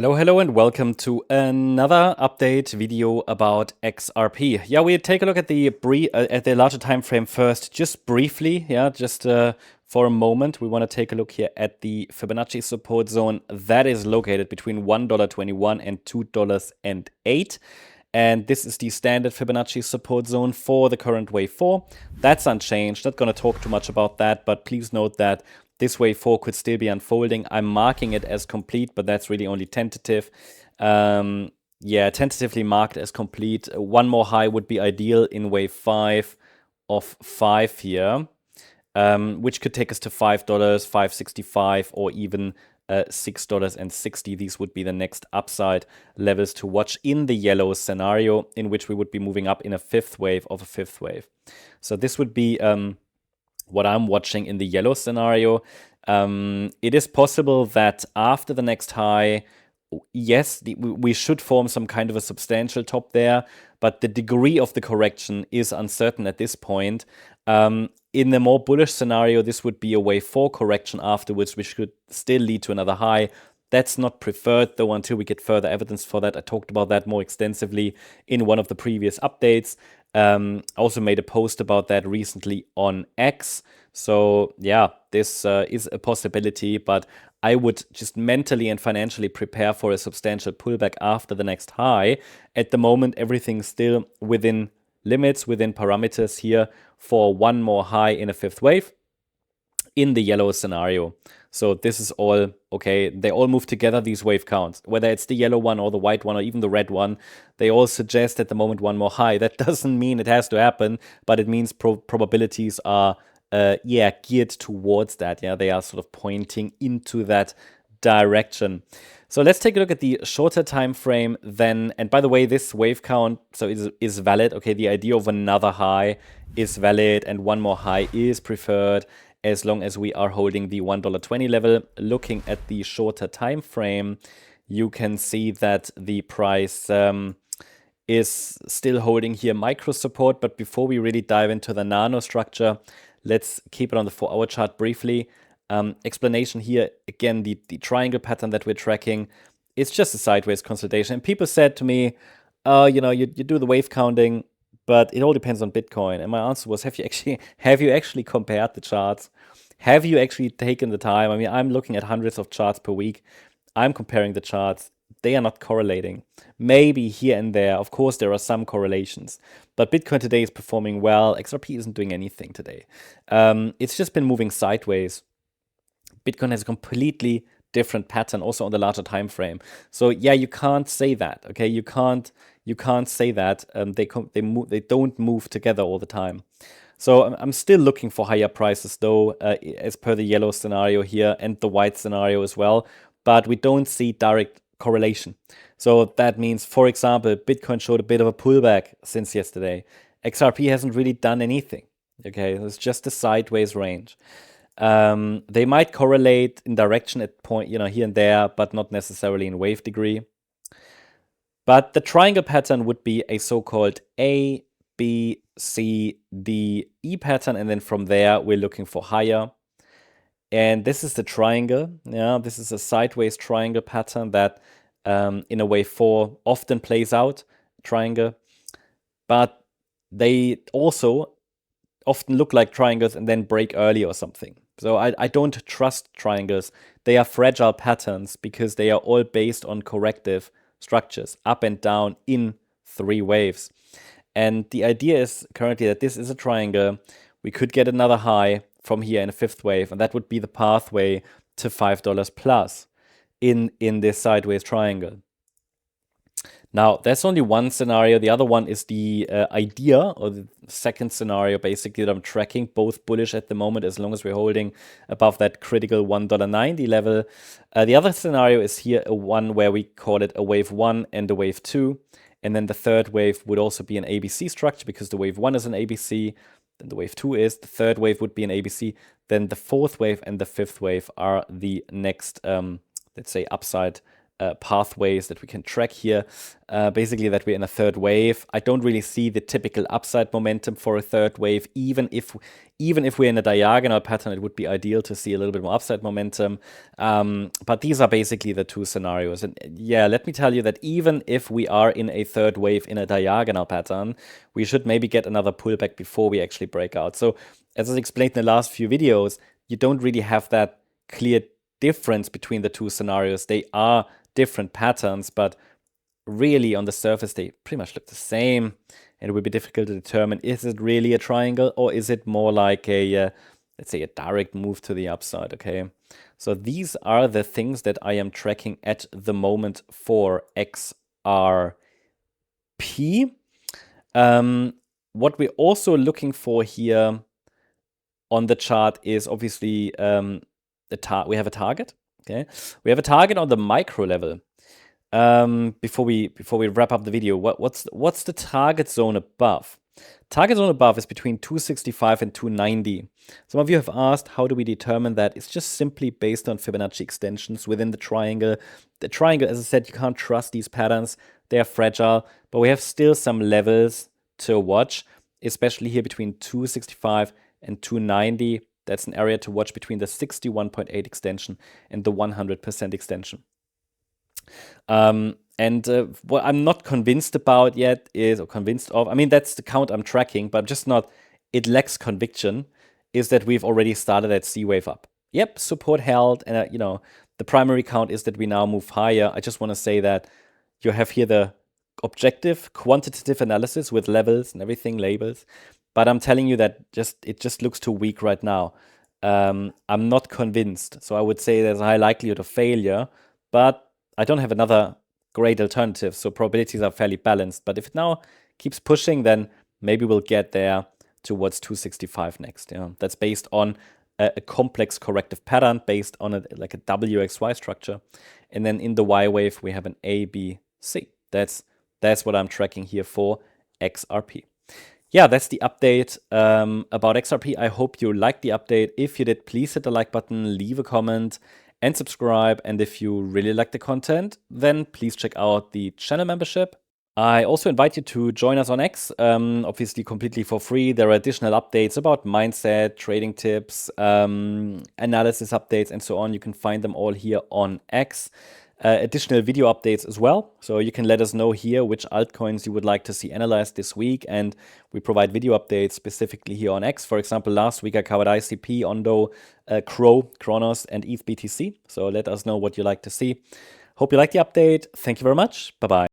Hello, and welcome to another update video about XRP. Yeah, we take a look at the larger time frame first, just briefly. Yeah, just for a moment, we want to take a look here at the Fibonacci support zone that is located between $1.21 and $2.08. And this is the standard Fibonacci support zone for the current wave 4. That's unchanged. Not going to talk too much about that, but please note that this wave 4 could still be unfolding. I'm marking it as complete, but that's really only tentative. Yeah, tentatively marked as complete. One more high would be ideal in wave 5 of 5 here, which could take us to $5, $5.65, or even $6.60. These would be the next upside levels to watch in the yellow scenario, in which we would be moving up in a fifth wave of a fifth wave. So this would be what I'm watching in the yellow scenario. It is possible that after the next high, yes, we should form some kind of a substantial top there, but the degree of the correction is uncertain at this point. In the more bullish scenario, this would be a wave 4 correction afterwards, which could still lead to another high. That's not preferred, though, until we get further evidence for that. I talked about that more extensively in one of the previous updates. I also made a post about that recently on X. So yeah, this is a possibility, but I would just mentally and financially prepare for a substantial pullback after the next high. At the moment, everything's still within limits, within parameters here for one more high in a fifth wave in the yellow scenario. So this is all okay. They all move together, these wave counts, whether it's the yellow one or the white one or even the red one. They all suggest at the moment one more high. That doesn't mean it has to happen, but it means probabilities are geared towards that. Yeah, they are sort of pointing into that direction. So let's take a look at the shorter time frame then. And by the way, this wave count is valid. Okay, the idea of another high is valid, and one more high is preferred as long as we are holding the $1.20 level. Looking at the shorter time frame, you can see that the price is still holding here micro support. But before we really dive into the nano structure, let's keep it on the 4-hour chart briefly. Explanation here, again, the triangle pattern that we're tracking, it's just a sideways consolidation. And people said to me, you do the wave counting, but it all depends on Bitcoin. And my answer was, have you actually compared the charts? Have you actually taken the time? I mean, I'm looking at hundreds of charts per week. I'm comparing the charts. They are not correlating. Maybe here and there, of course, there are some correlations. But Bitcoin today is performing well. XRP isn't doing anything today. It's just been moving sideways. Bitcoin has a completely different pattern also on the larger time frame. So yeah, you can't say that. Okay, you can't say that. They don't move together all the time. So I'm still looking for higher prices though, as per the yellow scenario here and the white scenario as well. But we don't see direct correlation. So that means, for example, Bitcoin showed a bit of a pullback since yesterday. XRP hasn't really done anything. Okay, it's just a sideways range. They might correlate in direction at point, here and there, but not necessarily in wave degree. But the triangle pattern would be a so-called A, B, C, D, E pattern, and then from there we're looking for higher. And this is the triangle. Yeah, this is a sideways triangle pattern that in a wave 4 often plays out, triangle. But they also often look like triangles and then break early or something. So I don't trust triangles. They are fragile patterns because they are all based on corrective structures, up and down in 3 waves. And the idea is currently that this is a triangle. We could get another high from here in a fifth wave, and that would be the pathway to $5 plus in this sideways triangle. Now, that's only one scenario. The other one is the idea, or the second scenario, basically, that I'm tracking, both bullish at the moment, as long as we're holding above that critical $1.90 level. The other scenario is here a one where we call it a wave 1 and a wave 2. And then the third wave would also be an ABC structure, because the wave 1 is an ABC, then the wave 2 is, the third wave would be an ABC, then the fourth wave and the fifth wave are the next, let's say, upside pathways that we can track here. Basically that we're in a third wave. I don't really see the typical upside momentum for a third wave. Even if we're in a diagonal pattern, it would be ideal to see a little bit more upside momentum. But these are basically the two scenarios. And yeah, let me tell you that even if we are in a third wave in a diagonal pattern, we should maybe get another pullback before we actually break out. So as I explained in the last few videos, you don't really have that clear difference between the two scenarios. They are different patterns, but really on the surface they pretty much look the same, and it would be difficult to determine, is it really a triangle or is it more like a let's say a direct move to the upside. Okay, so these are the things that I am tracking at the moment for XRP. What we're also looking for here on the chart is obviously we have a target. Okay, we have a target on the micro level. Before we wrap up the video, what's the target zone above? Target zone above is between 265 and 290. Some of you have asked, how do we determine that? It's just simply based on Fibonacci extensions within the triangle. The triangle, as I said, you can't trust these patterns. They are fragile, but we have still some levels to watch, especially here between 265 and 290. That's an area to watch between the 61.8 extension and the 100% extension. What I'm not convinced about yet is, or convinced of, I mean, that's the count I'm tracking, but I'm just not, it lacks conviction, is that we've already started that C wave up. Yep, support held, and you know, the primary count is that we now move higher. I just want to say that you have here the objective quantitative analysis with levels and everything, labels, but I'm telling you that it just looks too weak right now. I'm not convinced, so I would say there's a high likelihood of failure, but I don't have another great alternative, so probabilities are fairly balanced. But if it now keeps pushing, then maybe we'll get there towards 265 next. Yeah, that's based on a complex corrective pattern based on like a WXY structure, and then in the Y wave we have an A, B, C. That's what I'm tracking here for XRP. Yeah, that's the update about XRP. I hope you liked the update. If you did, please hit the like button, leave a comment, and subscribe. And if you really like the content, then please check out the channel membership. I also invite you to join us on X, obviously completely for free. There are additional updates about mindset, trading tips, analysis updates, and so on. You can find them all here on X. Additional video updates as well. So you can let us know here which altcoins you would like to see analyzed this week. And we provide video updates specifically here on X. For example, last week I covered ICP, Ondo, Crow, Kronos, and ETH BTC. So let us know what you like to see. Hope you like the update. Thank you very much. Bye-bye.